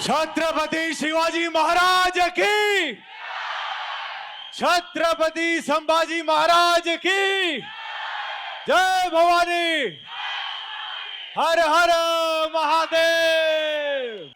छत्रपति शिवाजी महाराज की, छत्रपति संभाजी महाराज की जय भवानी। हर हर महादेव।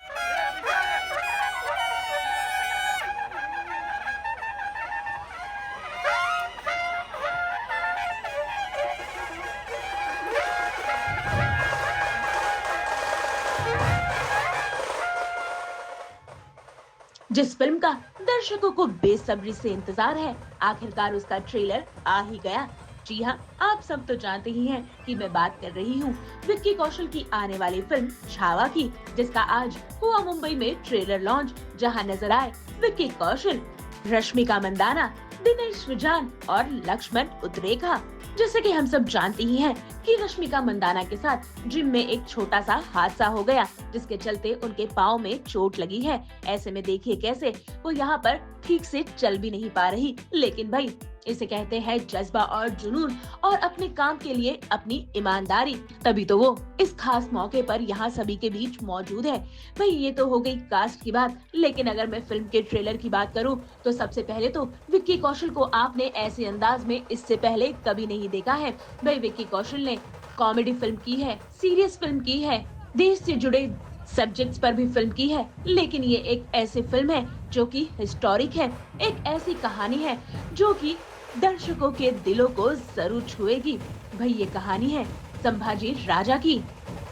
जिस फिल्म का दर्शकों को बेसब्री से इंतजार है, आखिरकार उसका ट्रेलर आ ही गया। जी हाँ, आप सब तो जानते ही हैं कि मैं बात कर रही हूँ विक्की कौशल की आने वाली फिल्म छावा की, जिसका आज हुआ मुंबई में ट्रेलर लॉन्च, जहां नजर आए विक्की कौशल, रश्मिका मंदाना, दिनेश विजान और लक्ष्मण उतरेखा। जैसे कि हम सब जानते ही हैं कि रश्मिका मंदाना के साथ जिम में एक छोटा सा हादसा हो गया, जिसके चलते उनके पाँव में चोट लगी है। ऐसे में देखिए कैसे वो यहाँ पर ठीक से चल भी नहीं पा रही, लेकिन भाई इसे कहते हैं जज्बा और जुनून और अपने काम के लिए अपनी ईमानदारी, तभी तो वो इस खास मौके पर यहाँ सभी के बीच मौजूद है। भाई ये तो हो गई कास्ट की बात, लेकिन अगर मैं फिल्म के ट्रेलर की बात करूँ तो सबसे पहले तो विक्की कौशल को आपने ऐसे अंदाज में इससे पहले कभी नहीं देखा है। भाई विक्की कौशल ने कॉमेडी फिल्म की है, सीरियस फिल्म की है, देश से जुड़े सब्जेक्ट्स पर भी फिल्म की है, लेकिन ये एक ऐसी फिल्म है जो कि हिस्टोरिक है, एक ऐसी कहानी है जो कि दर्शकों के दिलों को जरूर छुएगी। भाई ये कहानी है संभाजी राजा की,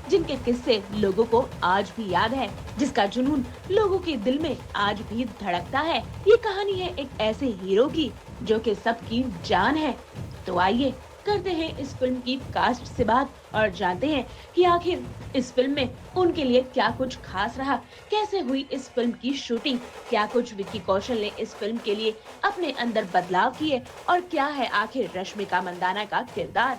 जिनके किस्से लोगों को आज भी याद है, जिसका जुनून लोगों के दिल में आज भी धड़कता है। ये कहानी है एक ऐसे हीरो की जो कि सबकी जान है। तो आइए करते हैं इस फिल्म की कास्ट से बात और जानते हैं कि आखिर इस फिल्म में उनके लिए क्या कुछ खास रहा, कैसे हुई इस फिल्म की शूटिंग, क्या कुछ विक्की कौशल ने इस फिल्म के लिए अपने अंदर बदलाव किए और क्या है आखिर रश्मिका मंदाना का किरदार।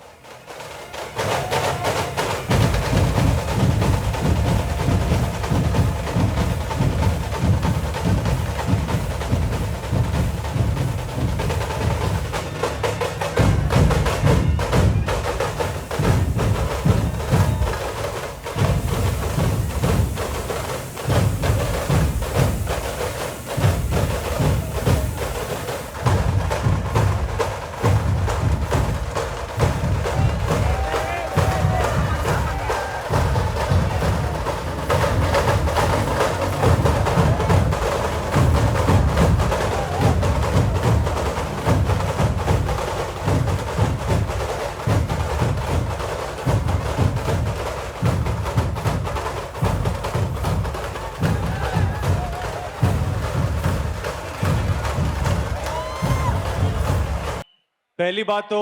पहली बात तो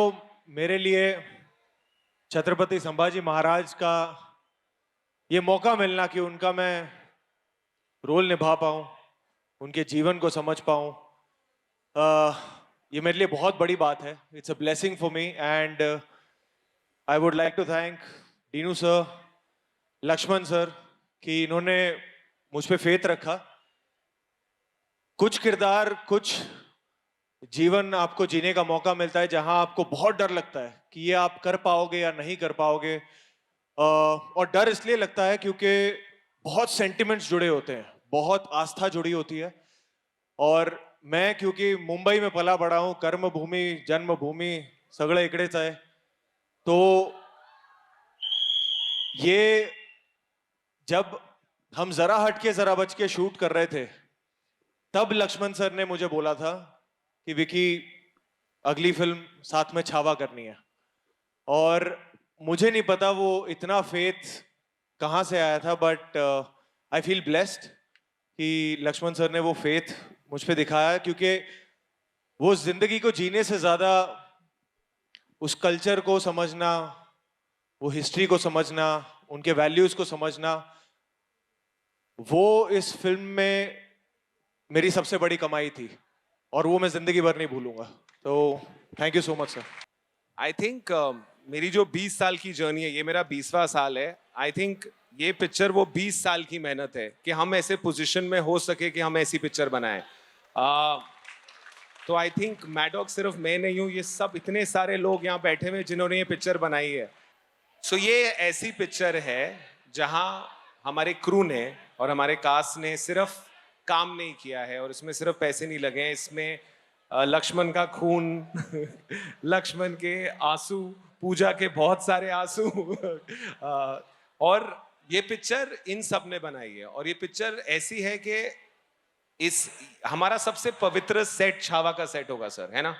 मेरे लिए छत्रपति संभाजी महाराज का ये मौका मिलना कि उनका मैं रोल निभा पाऊं, उनके जीवन को समझ पाऊं, ये मेरे लिए बहुत बड़ी बात है। It's a blessing for me and I would like to thank Dinu sir, Laxman sir कि इन्होंने मुझ पे फेथ रखा। कुछ किरदार, कुछ जीवन आपको जीने का मौका मिलता है जहां आपको बहुत डर लगता है कि ये आप कर पाओगे या नहीं कर पाओगे, और डर इसलिए लगता है क्योंकि बहुत सेंटिमेंट्स जुड़े होते हैं, बहुत आस्था जुड़ी होती है। और मैं क्योंकि मुंबई में पला बड़ा हूं, कर्म भूमि जन्मभूमि सगळे इकडेच आहे, तो ये जब हम जरा हटके जरा बच के शूट कर रहे थे तब लक्ष्मण सर ने मुझे बोला था कि विकी अगली फिल्म साथ में छावा करनी है। और मुझे नहीं पता वो इतना फेथ कहाँ से आया था, बट आई फील ब्लेस्ड कि लक्ष्मण सर ने वो फेथ मुझ पे दिखाया, क्योंकि वो जिंदगी को जीने से ज्यादा उस कल्चर को समझना, वो हिस्ट्री को समझना, उनके वैल्यूज को समझना, वो इस फिल्म में मेरी सबसे बड़ी कमाई थी और वो मैं जिंदगी भर नहीं भूलूंगा। तो thank you so much sir. I think मेरी जो 20 साल की जर्नी है, ये मेरा 20वां साल है। आई थिंक ये पिक्चर वो 20 साल की मेहनत है कि हम ऐसे पोजीशन में हो सके कि हम ऐसी पिक्चर बनाएं। तो आई थिंक मैडॉक सिर्फ मैं नहीं हूँ, ये सब इतने सारे लोग यहाँ बैठे हुए जिन्होंने ये पिक्चर बनाई है। सो ये ऐसी पिक्चर है जहाँ हमारे क्रू ने और हमारे कास्ट ने सिर्फ काम नहीं किया है और इसमें सिर्फ पैसे नहीं लगे हैं, इसमें लक्ष्मण का खून लक्ष्मण के आंसू, पूजा के बहुत सारे आंसू और ये पिक्चर इन सब ने बनाई है और ये पिक्चर ऐसी है कि इस हमारा सबसे पवित्र सेट छावा का सेट होगा सर, है ना?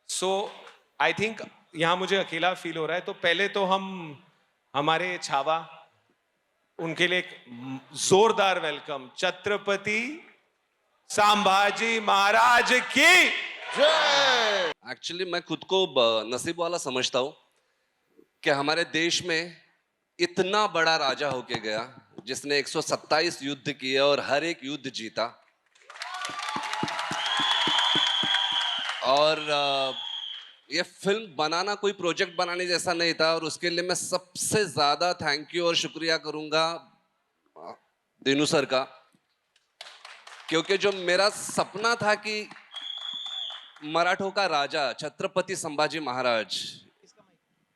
सो आई थिंक यहाँ मुझे अकेला फील हो रहा है, तो पहले तो हम हमारे छावा उनके लिए एक जोरदार वेलकम छत्रपति संभाजी महाराज की। एक्चुअली मैं खुद को नसीब वाला समझता हूँ कि हमारे देश में इतना बड़ा राजा होके गया जिसने 127 युद्ध किए और हर एक युद्ध जीता। और ये फिल्म बनाना कोई प्रोजेक्ट बनाने जैसा नहीं था और उसके लिए मैं सबसे ज्यादा थैंक यू और शुक्रिया करूंगा दिनू सर का, क्योंकि जो मेरा सपना था कि मराठों का राजा छत्रपति संभाजी महाराज,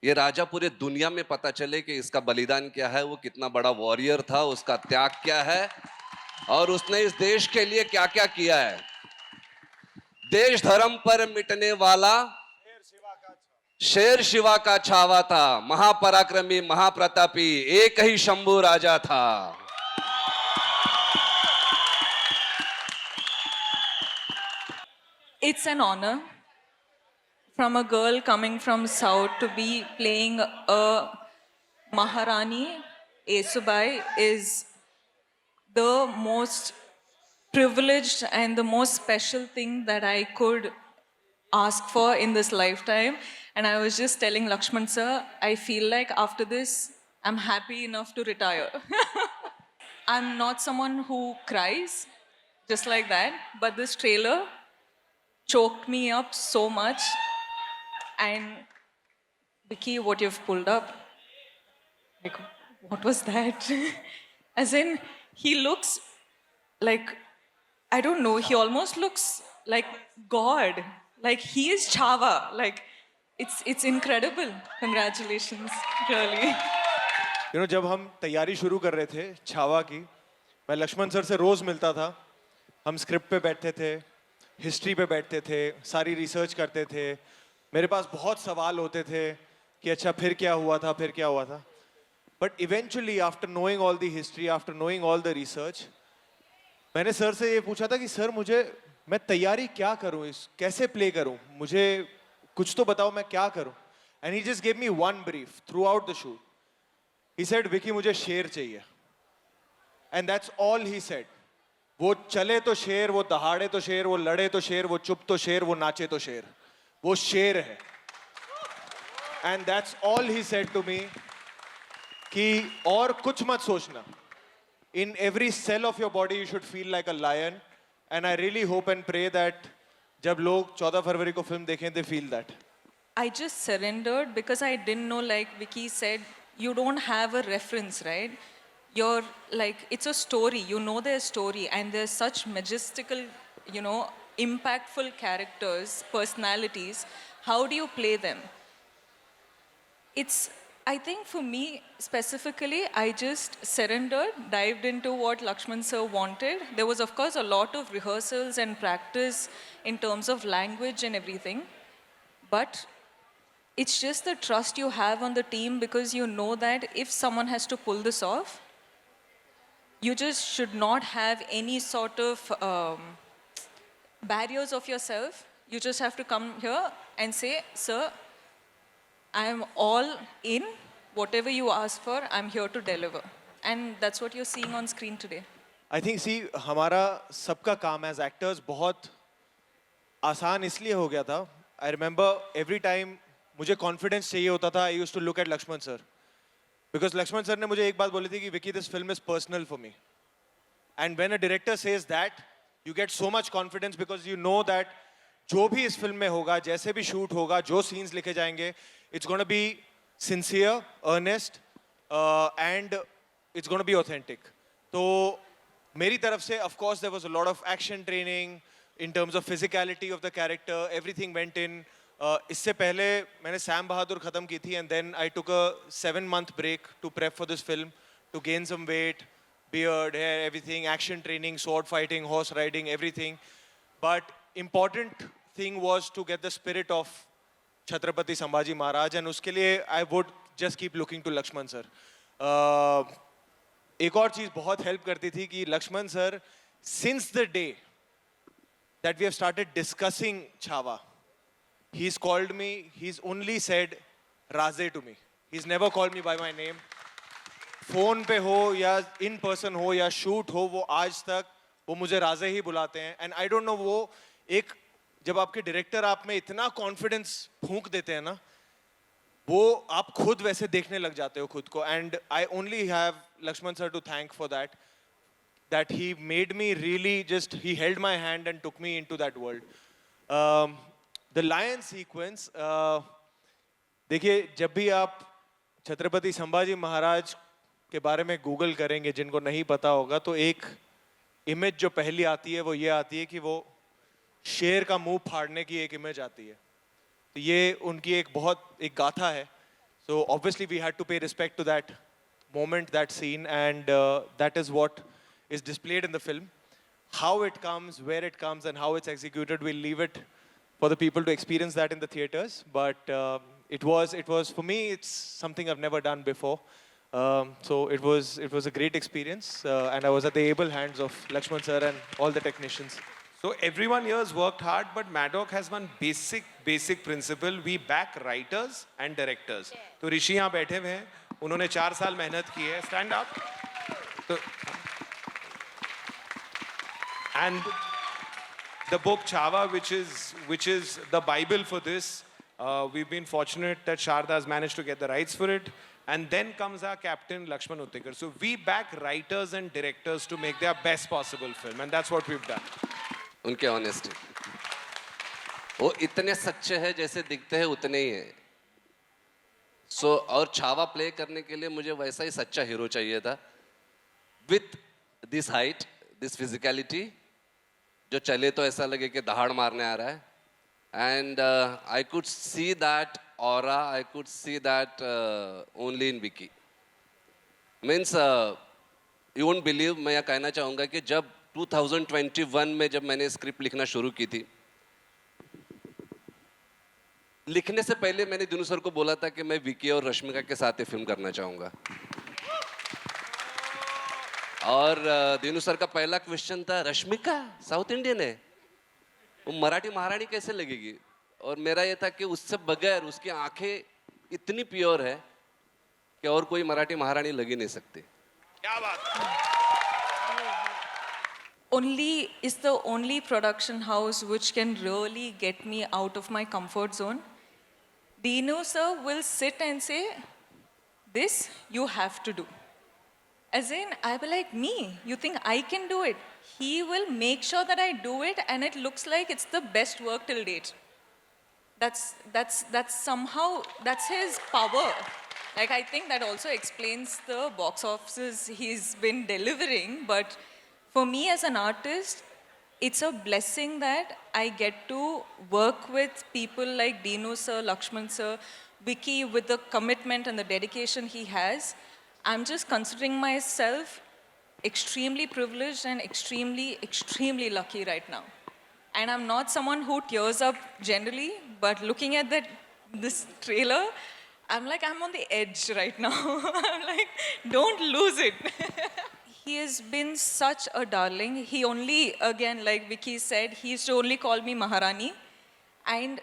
ये राजा पूरे दुनिया में पता चले कि इसका बलिदान क्या है, वो कितना बड़ा वॉरियर था, उसका त्याग क्या है और उसने इस देश के लिए क्या क्या किया है। देश धर्म पर मिटने वाला शेर शिवा का छावा था, महापराक्रमी महाप्रतापी एक ही शंभू राजा था। It's an honor from a girl coming from South to be playing a Maharani. Esubai is the most privileged and the most special thing that I could ask for in this lifetime. And I was just telling Lakshman sir, I feel like after this, I'm happy enough to retire. I'm not someone who cries just like that, but this trailer choked me up so much. And Vicky, what you've pulled up, like, what was that? As in, he looks like, I don't know, he almost looks like God. Like, he is Chava. Like, it's incredible. Congratulations, really. जब हम तैयारी शुरू कर रहे थे छावा की, मैं Lakshman sir से रोज मिलता था, हम स्क्रिप्ट पे बैठते थे, हिस्ट्री पे बैठते थे, सारी रिसर्च करते थे, मेरे पास बहुत सवाल होते थे कि अच्छा फिर क्या हुआ था, but eventually after knowing all the history, after knowing all the research, मैंने सर से ये पूछा था कि सर मैं तैयारी क्या करूं, कैसे प्ले करूं, मुझे कुछ तो बताओ मैं क्या करूं। And he just give me one brief through out the shoot. He said Vicky मुझे शेर चाहिए, and that's all he said. वो चले तो शेर, वो दहाड़े तो शेर, वो लड़े तो शेर, वो चुप तो शेर, वो नाचे तो शेर, वो शेर है। And that's all he said to me कि और कुछ मत सोचना, in every cell of your body you should feel like a lion, and I really hope and pray that जब लोग 14 फरवरी को फिल्म देखें they feel that. I just surrendered because I didn't know, like Vicky said, you don't have a reference, right? You're like, it's a story, you know their story, and they're such majestical, impactful characters, personalities. How do you play them? I think for me specifically, I just surrendered, dived into what Lakshman sir wanted. There was, of course, a lot of rehearsals and practice in terms of language and everything. But it's just the trust you have on the team, because you know that if someone has to pull this off, you just should not have any sort of barriers of yourself. You just have to come here and say, sir, I am all in. Whatever you ask for, I'm here to deliver. And that's what you're seeing on screen today. I think हमारा सबका काम as actors बहुत आसान इसलिए हो गया था. I remember every time मुझे confidence चाहिए होता था, I used to look at Lakshman sir. Because Lakshman sir ने मुझे एक बात बोली थी कि Vicky, this film is personal for me. And when a director says that, you get so much confidence because you know that जो भी इस फिल्म में होगा, जैसे भी शूट होगा, जो सीन्स लिखे जाएंगे, it's going to be sincere, earnest, and it's going to be authentic. तो मेरी तरफ से, of course, there was a lot of action training in terms of physicality of the character. Everything went in. इससे पहले मैंने Sam बहादुर खत्म की थी, and then I took a 7-month break to prep for this film, to gain some weight, beard, hair, everything, action training, sword fighting, horse riding, everything. But important thing was to get the spirit of Chhatrapati Sambhaji Maharaj, and uske liye I would just keep looking to Lakshman sir. एक और चीज बहुत help करती थी कि Lakshman sir, since the day that we have started discussing Chhawa, he's called me, he's only said Raze to me. He's never called me by my name. Phone पे हो या इन पर्सन हो या शूट हो, वो आज तक वो मुझे राजे ही बुलाते हैं. एंड आई डोंट नो, वो एक जब आपके डायरेक्टर आप में इतना कॉन्फिडेंस फूंक देते हैं ना, वो आप खुद वैसे देखने लग जाते हो खुद को. And I only have Lakshman sir to thank for that he made me really just, he held my hand and took me into that world. The lion sequence, देखिए जब भी आप छत्रपति संभाजी महाराज के बारे में गूगल करेंगे, जिनको नहीं पता होगा, तो एक इमेज जो पहली आती है वो ये आती है कि वो शेर का मुंह फाड़ने की एक इमेज आती है. तो ये उनकी एक बहुत एक गाथा है. So obviously we had to pay respect to that moment, that scene, and that is what is displayed in the film. How it comes, where it comes, and how it's executed, we'll leave it for the people to experience that in the theaters. But it was for me, it's something I've never done before. So it was a great experience, and I was at the able hands of Lakshman sir and all the technicians. So everyone here has worked hard, but Maddock has one basic principle. We back writers and directors. तो ऋषि यहाँ बैठे हुए हैं, उन्होंने 4 साल मेहनत की है. Stand up. तो and the book Chhawa, which is the Bible for this, we've been fortunate that Sharda has managed to get the rights for it. And then comes our captain Lakshman Uttekar. So we back writers and directors to make their best possible film, and that's what we've done. उनके honesty, वो इतने सच्चे हैं जैसे दिखते हैं उतने ही है. सो और छावा प्ले करने के लिए मुझे वैसा ही सच्चा हीरो चाहिए था, with this height, this physicality, जो चले तो ऐसा लगे कि दहाड़ मारने आ रहा है. And I could see that aura, I could see that only in Vicky. Means you won't believe, मैं यह कहना चाहूँगा कि जब 2021 में जब मैंने स्क्रिप्ट लिखना शुरू की थी, लिखने से पहले मैंने दिनू सर को बोला था कि मैं विकी और रश्मिका के साथ ही फिल्म करना चाहूँगा. और दिनू सर का पहला क्वेश्चन था, रश्मिका साउथ इंडियन है, वो मराठी महारानी कैसे लगेगी? और मेरा ये था कि उससे बगैर, उसकी आंखें इतनी प्योर है कि और कोई मराठी महारानी लग ही नहीं सकती. क्या बात. Only is the only production house which can really get me out of my comfort zone. Dino sir will sit and say, this you have to do. As in, I'll be like, me? You think I can do it? He will make sure that I do it and it looks like it's the best work till date. That's somehow, that's his power. Like, I think that also explains the box offices he's been delivering, but for me as an artist, it's a blessing that I get to work with people like Dino sir, Lakshman sir, Vicky, with the commitment and the dedication he has. I'm just considering myself extremely privileged and extremely lucky right now. And I'm not someone who tears up generally, but looking at this trailer, I'm like, I'm on the edge right now. I'm like, don't lose it. He has been such a darling. He only, again, like Vicky said, he used to only call me Maharani. And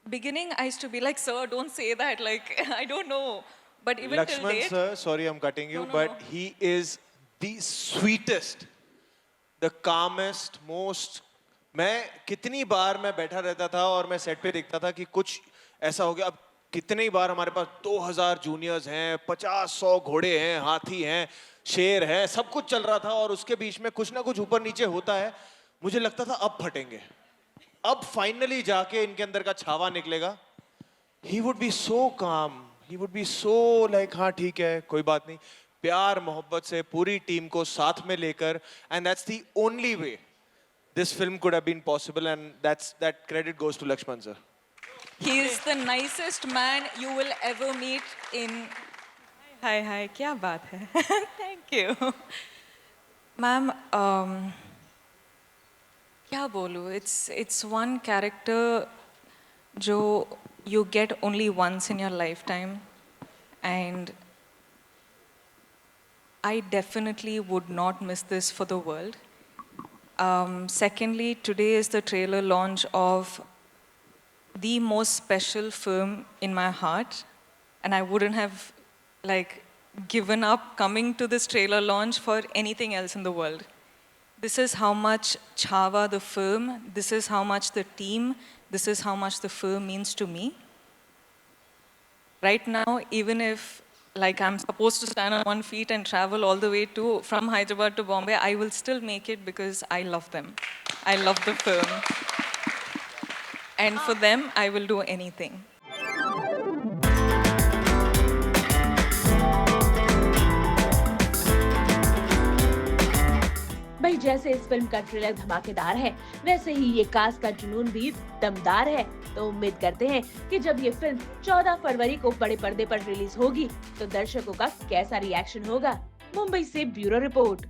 beginning, I used to be like, sir, don't say that. Like, I don't know. But even till Lakshman date, sir, sorry I'm cutting you, No, but no. he is the sweetest, the calmest, most. मैं कितनी बार मैं बैठा रहता था और मैं set पे देखता था कि कुछ ऐसा हो गया. अब कितनी बार हमारे पास 2000 जूनियर्स हैं, 50-100 घोड़े हैं, हाथी हैं, शेर है, सब कुछ चल रहा था और उसके बीच में कुछ ना कुछ ऊपर नीचे होता है. मुझे लगता था अब फटेंगे, अब फाइनली जाके इनके अंदर का छावा निकलेगा. He would be so calm. He would be so like, हाँ ठीक है, कोई बात नहीं, प्यार मोहब्बत से पूरी टीम को साथ में लेकर, and that's the only way this film could have been possible, and that credit goes to Lakshman sir. he is the nicest man you will ever meet in हाय हाय, क्या बात है. Thank you ma'am. क्या बोलूँ, it's one character जो you get only once in your life time, and I definitely would not miss this for the world. Secondly, today is the trailer launch of the most special film in my heart, and I wouldn't have given up coming to this trailer launch for anything else in the world. This is how much Chhaava the film, this is how much the team, this is how much the film means to me. Right now, even if I'm supposed to stand on one feet and travel all the way from Hyderabad to Bombay, I will still make it because I love them. I love the film. And for them, I will do anything. भाई जैसे इस film का trailer धमाकेदार है, वैसे ही ये cast का जुनून भी दमदार है। तो उम्मीद करते हैं कि जब ये फिल्म 14 फरवरी को बड़े पर्दे पर रिलीज होगी तो दर्शकों का कैसा रिएक्शन होगा। मुंबई से ब्यूरो रिपोर्ट।